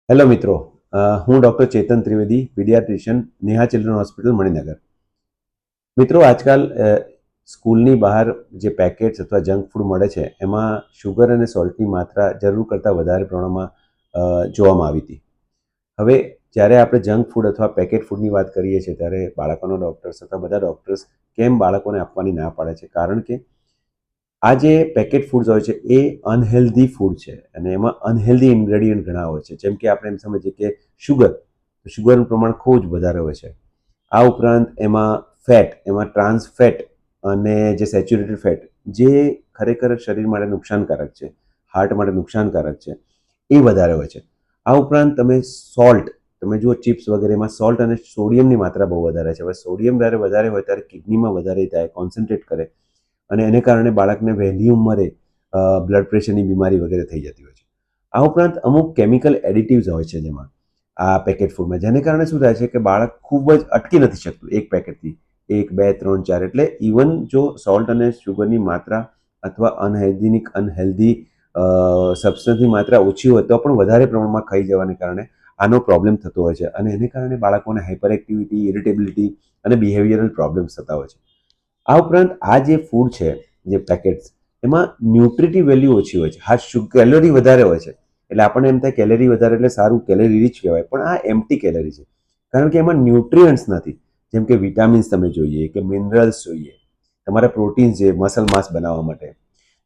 Hello મિત્રો, હું doctor Chetan Trivedi, paediatrician, Neha children hospital, Maninagar. મિત્રો, આજકાલ સ્કૂલની બહાર જે પેકેટ્સ અથવા જંક ફૂડ મળે છે એમાં શુગર અને સોલ્ટની માત્રા જરૂર કરતાં વધારે પ્રમાણમાં જોવામાં આવી હતી. હવે જ્યારે આપણે જંક ફૂડ અથવા પેકેટ ફૂડની વાત કરીએ છીએ ત્યારે બાળકોના ડૉક્ટર્સ અથવા બધા ડૉક્ટર્સ કેમ બાળકોને આપવાની ના પાડે છે? કારણ કે આ જે પેકેટ ફૂડ્સ હોય છે એ અનહેલ્ધી ફૂડ છે અને એમાં અનહેલ્ધી ઇન્ગ્રેડિયન્ટ ઘણા હોય છે. જેમ કે આપણે એમ સમજીએ કે શુગરનું પ્રમાણ ખૂબ જ વધારે હોય છે. આ ઉપરાંત એમાં એમાં ટ્રાન્સ ફેટ અને જે સેચ્યુરેટેડ ફેટ જે ખરેખર શરીર માટે નુકસાનકારક છે, હાર્ટ માટે નુકસાનકારક છે, એ વધારે હોય છે. આ ઉપરાંત તમે જુઓ ચિપ્સ વગેરેમાં સોલ્ટ અને સોડિયમની માત્રા બહુ વધારે છે. હવે સોડિયમ જ્યારે વધારે હોય ત્યારે કિડનીમાં વધારે થાય, કોન્સન્ટ્રેટ કરે અને એને કારણે બાળકને વહેલી ઉંમરે બ્લડ પ્રેશરની બીમારી વગેરે થઈ જતી હોય છે. આ ઉપરાંત અમુક કેમિકલ એડિટિવ્સ હોય છે જેમાં આ પેકેટ ફૂડમાં, જેને કારણે શું થાય છે કે બાળક ખૂબ જ અટકી નથી શકતું એક પેકેટથી 1, 2, 3, 4. એટલે ઇવન જો સોલ્ટ અને શુગરની માત્રા અથવા અનહેલ્ધી સબસ્ટન્સની માત્રા ઓછી હોય તો પણ વધારે પ્રમાણમાં ખાઈ જવાને કારણે આનો પ્રોબ્લેમ થતો હોય છે અને એને કારણે બાળકોને હાઇપર એક્ટિવિટી, ઇરિટેબિલિટી અને બિહેવિયરલ પ્રોબ્લેમ્સ થતા હોય છે. આ ઉપરાંત આ જે ફૂડ છે, જે પેકેટ્સ, એમાં ન્યુટ્રિટિવ વેલ્યુ ઓછી હોય છે. હા, કેલરી વધારે હોય છે એટલે આપણને એમ થાય કેલરી વધારે એટલે સારું, કેલરી રીચ કહેવાય, પણ આ એમ્પ્ટી કેલરી છે કારણ કે એમાં ન્યુટ્રિયન્ટ્સ નથી. જેમ કે વિટામિન્સ તમે જોઈએ, કે મિનરલ્સ જોઈએ, તમારે પ્રોટીન્સ જોઈએ મસલ માસ બનાવવા માટે,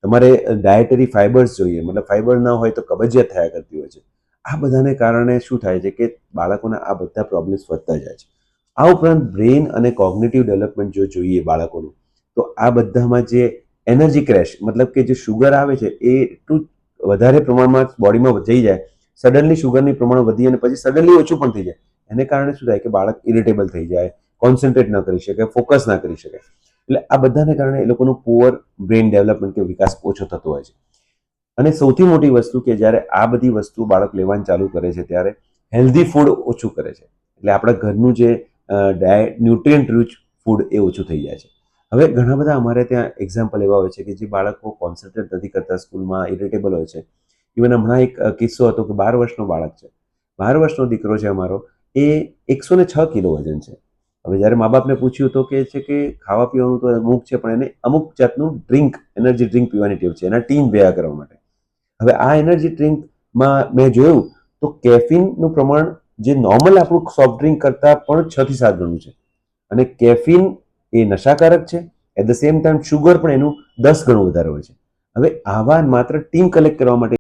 તમારે ડાયટરી ફાઇબર્સ જોઈએ, મતલબ ફાઇબર ના હોય તો કબજિયાત થયા કરતી હોય છે. આ બધાને કારણે શું થાય છે કે બાળકોના આ બધા પ્રોબ્લેમ્સ વધતા જાય છે. આ ઉપરાંત બ્રેઇન અને કોગ્નિટિવ ડેવલપમેન્ટ જો જોઈએ બાળકોનું, તો આ બધામાં જે એનર્જી ક્રેશ, મતલબ કે જે શુગર આવે છે એ એટલું વધારે પ્રમાણમાં બોડીમાં જઈ જાય, સડનલી શુગરની પ્રમાણ વધી અને પછી સડનલી ઓછું પણ થઈ જાય. એને કારણે શું થાય કે બાળક ઇરિટેબલ થઈ જાય, કોન્સન્ટ્રેટ ન કરી શકે, ફોકસ ના કરી શકે. એટલે આ બધાને કારણે એ લોકોનું પુઅર બ્રેઇન ડેવલપમેન્ટ કે વિકાસ ઓછો થતો હોય છે. અને સૌથી મોટી વસ્તુ કે જ્યારે આ બધી વસ્તુ બાળક લેવાનું ચાલુ કરે છે ત્યારે હેલ્ધી ફૂડ ઓછું કરે છે. એટલે આપણા ઘરનું જે ન્યુટ્રિયન્ટ રિચ ફૂડ એ ઓછું થઈ જાય છે. હવે ઘણા બધા અમારે ત્યાં એક્ઝામ્પલ એવા હોય છે કે જે બાળકો કોન્સન્ટ્રેટ નથી કરતા સ્કૂલમાં, ઇરિટેબલ હોય છે. ઇવન હમણાં એક કિસ્સો હતો કે 12 વર્ષનો બાળક છે, 12 વર્ષનો દીકરો છે અમારો, એ 106 કિલો વજન છે. હવે જ્યારે મા બાપને પૂછ્યું તો કહે છે કે ખાવા પીવાનું તો અમુક છે પણ એને અમુક જાતનું એનર્જી ડ્રિંક પીવાની ટેવ છે એના ટીમ ભેગા કરવા માટે. હવે આ એનર્જી ડ્રિંકમાં મેં જોયું તો કેફીનનું પ્રમાણ જે નોર્મલ આપણું સોફ્ટ ડ્રિંક કરતાં પણ 6 થી 7 ગણું છે. અને કેફીન એ નશાકારક છે, at the same time sugar પણ એનું 10 ગણું વધારે હોય છે. હવે આવા માત્ર ટીમ કલેક્ટ કરવા માટે